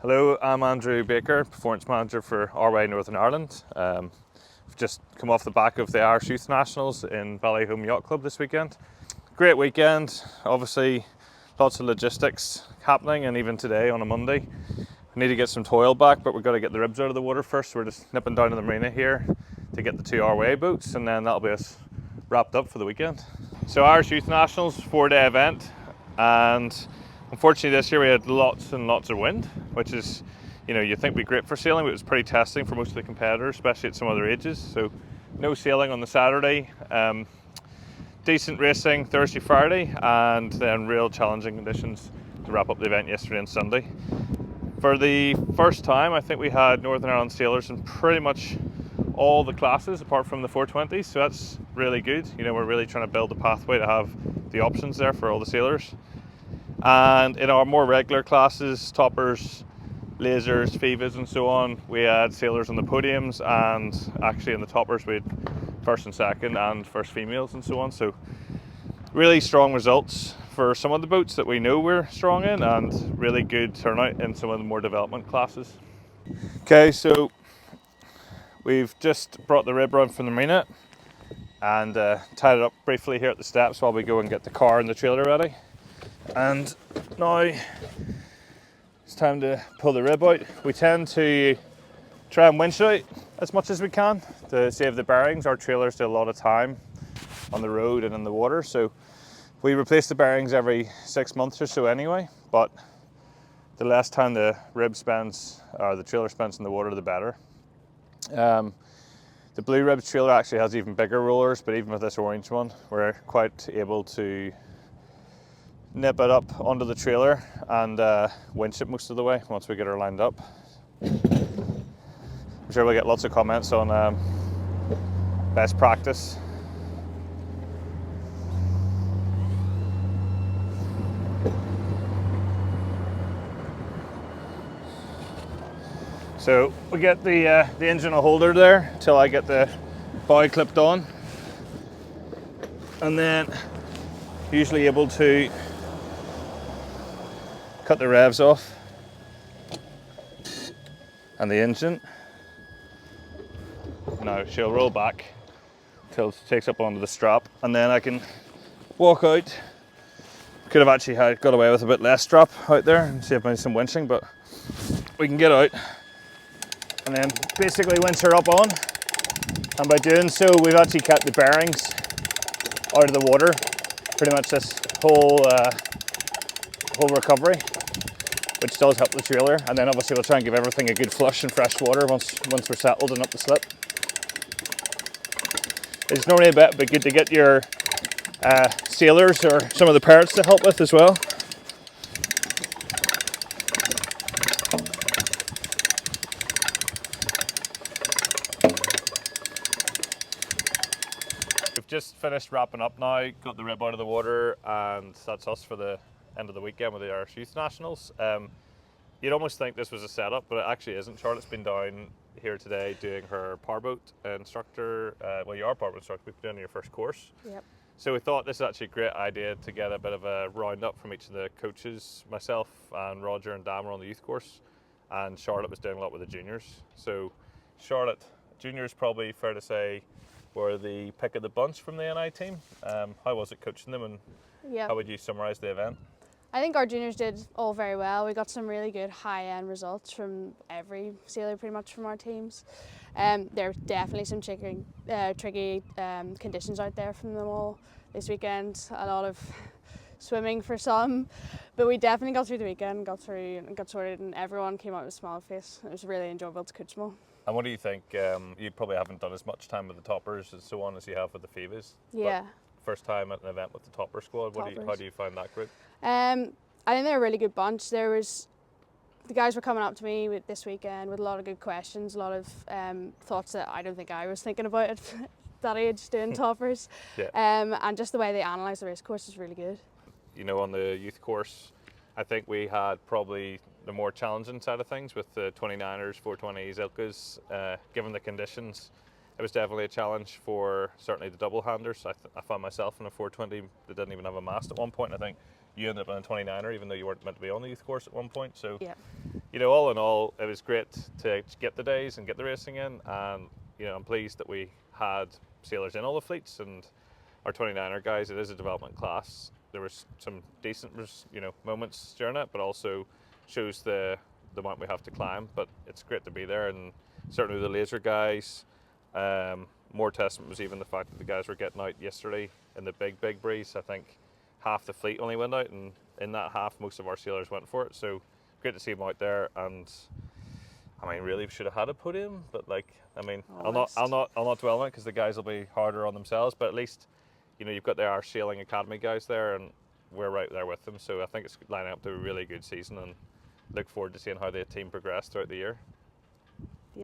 Hello, I'm Andrew Baker, Performance Manager for RY Northern Ireland. We've just come off the back of the Irish Youth Nationals in Ballyholme Yacht Club this weekend. Great weekend, obviously lots of logistics happening, and even today on a Monday. We need to get some toil back, but we've got to get the ribs out of the water first. So we're just nipping down to the marina here to get the two RY boats, and then that'll be us wrapped up for the weekend. So Irish Youth Nationals, 4-day event, and unfortunately this year we had lots and lots of wind, which is, you think would be great for sailing, but it was pretty testing for most of the competitors, especially at some other ages. So no sailing on the Saturday, decent racing Thursday, Friday, and then real challenging conditions to wrap up the event yesterday and Sunday. For the first time, I think we had Northern Ireland sailors in pretty much all the classes apart from the 420s, so that's really good. We're really trying to build a pathway to have the options there for all the sailors. And in our more regular classes, toppers, lasers, fivas and so on, we had sailors on the podiums, and actually in the toppers we had first and second and first females and so on. So really strong results for some of the boats that we know we're strong in, and really good turnout in some of the more development classes. Okay, so we've just brought the rib round from the marina and tied it up briefly here at the steps while we go and get the car and the trailer ready. And now it's time to pull the rib out. We tend to try and winch it out as much as we can to save the bearings. Our trailers do a lot of time on the road and in the water, so we replace the bearings every 6 months or so anyway, but the less time the rib spends, or the trailer spends in the water, the better. The blue ribs trailer actually has even bigger rollers, but even with this orange one, we're quite able to nip it up onto the trailer and winch it most of the way once we get her lined up. I'm sure we'll get lots of comments on best practice. So we get the engine holder there until I get the bow clipped on, and then usually able to cut the revs off and the engine. Now she'll roll back until it takes up onto the strap, and then I can walk out. Could have actually got away with a bit less strap out there and saved me some winching, but we can get out and then basically winch her up on. And by doing so, we've actually kept the bearings out of the water pretty much this whole recovery, which does help the trailer. And then obviously we'll try and give everything a good flush in fresh water once we're settled and up the slip. It's normally a bit good to get your sailors or some of the parrots to help with as well. We've just finished wrapping up now, got the rib out of the water, and that's us for the end of the weekend with the Irish Youth Nationals. You'd almost think this was a setup, but it actually isn't. Charlotte's been down here today doing her powerboat instructor. Well, you are powerboat instructor, we've been doing your first course. Yep. So we thought this is actually a great idea to get a bit of a roundup from each of the coaches. Myself and Roger and Dan were on the youth course, and Charlotte was doing a lot with the juniors. So Charlotte, juniors probably fair to say were the pick of the bunch from the NI team. How was it coaching them, and how would you summarise the event? I think our juniors did all very well. We got some really good high-end results from every sailor pretty much from our teams. There are definitely some tricky conditions out there from them all this weekend. A lot of swimming for some, but we definitely got through the weekend, got sorted, and everyone came out with a smile face. It was really enjoyable to coach them all. And what do you think? You probably haven't done as much time with the toppers and so on as you have with the fivas. Yeah. First time at an event with the topper squad. How do you find that group? I think they're a really good bunch. The guys were coming up to me this weekend with a lot of good questions, a lot of thoughts that I don't think I was thinking about at that age doing toppers. Yeah. And just the way they analyse the race course is really good. On the youth course, I think we had probably the more challenging side of things with the 29ers, 420s, Ilkas. Given the conditions, it was definitely a challenge for certainly the double handers. I found myself in a 420 that didn't even have a mast at one point. I think you ended up in a 29er even though you weren't meant to be on the youth course at one point. So all in all, it was great to get the days and get the racing in, and I'm pleased that we had sailors in all the fleets, and our 29er guys. It is a development class. There was some decent moments during it, but also shows the amount we have to climb. But it's great to be there, and certainly the laser guys. More testament was even the fact that the guys were getting out yesterday in the big breeze. I think half the fleet only went out, and in that half, most of our sailors went for it. So great to see them out there. And I mean, really should have had a podium, but I'll not dwell on it because the guys will be harder on themselves. But at least, you've got our sailing academy guys there, and we're right there with them. So I think it's lining up to a really good season, and look forward to seeing how the team progress throughout the year.